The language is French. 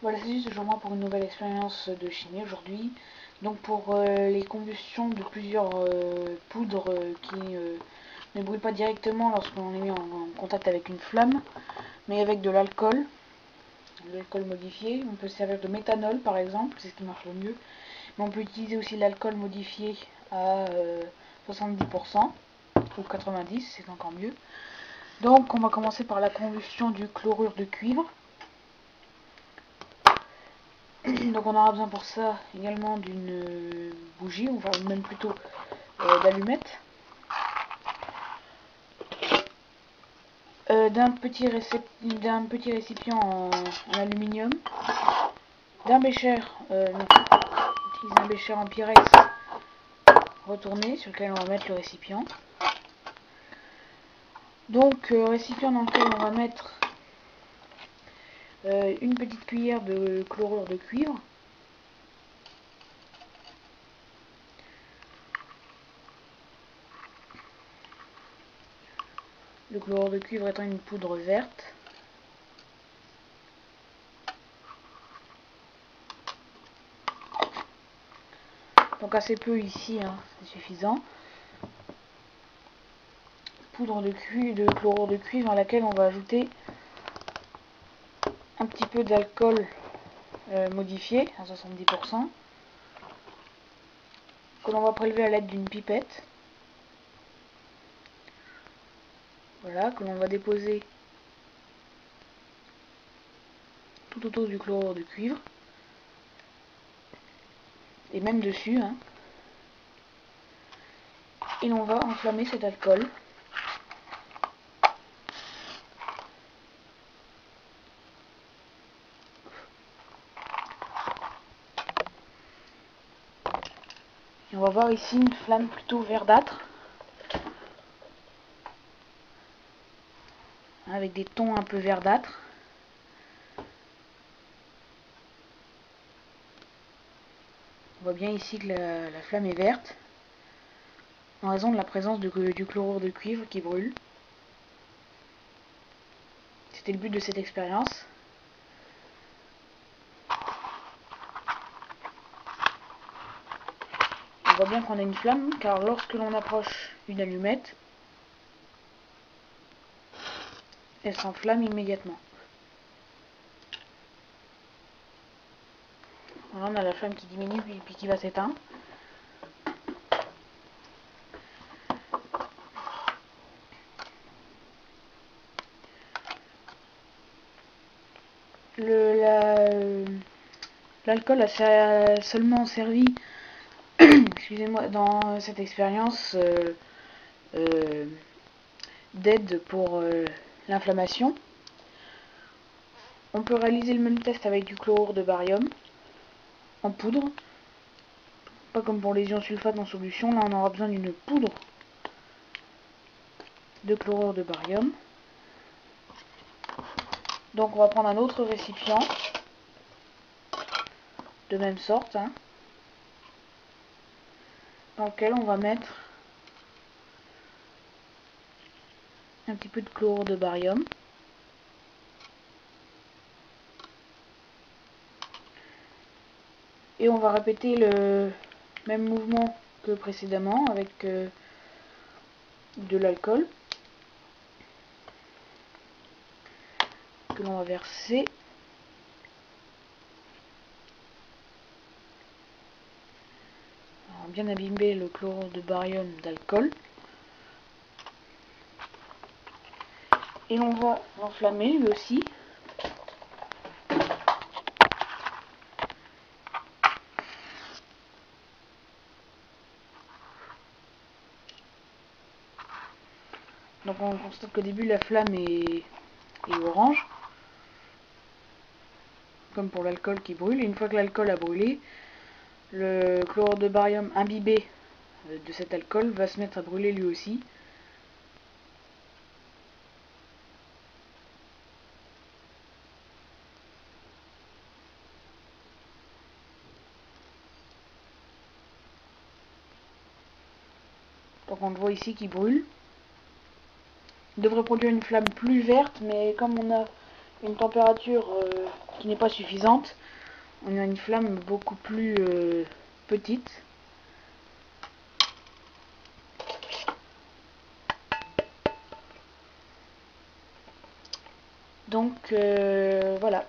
Voilà, c'est juste moi pour une nouvelle expérience de chimie aujourd'hui. Donc pour les combustions de plusieurs poudres qui ne brûlent pas directement lorsqu'on est mis en contact avec une flamme, mais avec de l'alcool modifié. On peut se servir de méthanol par exemple, c'est ce qui marche le mieux. Mais on peut utiliser aussi l'alcool modifié à 70% ou 90%, c'est encore mieux. Donc on va commencer par la combustion du chlorure de cuivre. Donc on aura besoin pour ça également d'une bougie, enfin même plutôt d'allumettes, d'un petit récipient en aluminium, d'un bécher, un bécher en pyrex retourné sur lequel on va mettre le récipient. Donc récipient dans lequel on va mettre une petite cuillère de chlorure de cuivre. Le chlorure de cuivre étant une poudre verte. Donc assez peu ici, hein, c'est suffisant. Poudre de chlorure de cuivre à laquelle on va ajouter un petit peu d'alcool modifié à 70%, que l'on va prélever à l'aide d'une pipette. Voilà, que l'on va déposer tout autour du chlorure de cuivre, et même dessus, hein. Et l'on va enflammer cet alcool. Et on va voir ici une flamme plutôt verdâtre, avec des tons un peu verdâtres. On voit bien ici que la flamme est verte, en raison de la présence du chlorure de cuivre qui brûle. C'était le but de cette expérience. On voit bien qu'on a une flamme, car lorsque l'on approche une allumette, elle s'enflamme immédiatement. Voilà, on a la flamme qui diminue puis qui va s'éteindre. L'alcool a seulement servi excusez-moi, dans cette expérience d'aide pour l'inflammation. On peut réaliser le même test avec du chlorure de barium en poudre. Pas comme pour les ions sulfates en solution, là on aura besoin d'une poudre de chlorure de barium. Donc on va prendre un autre récipient de même sorte, hein, dans lequel on va mettre un petit peu de chlorure de barium. Et on va répéter le même mouvement que précédemment avec de l'alcool que l'on va verser. On va bien abîmer le chlorure de barium d'alcool. Et on va l'enflammer lui aussi. Donc on constate qu'au début la flamme est orange, comme pour l'alcool qui brûle. Et une fois que l'alcool a brûlé, le chlorure de barium imbibé de cet alcool va se mettre à brûler lui aussi. Donc on le voit ici qui brûle. Il devrait produire une flamme plus verte, mais comme on a une température qui n'est pas suffisante. On a une flamme beaucoup plus petite. Donc voilà.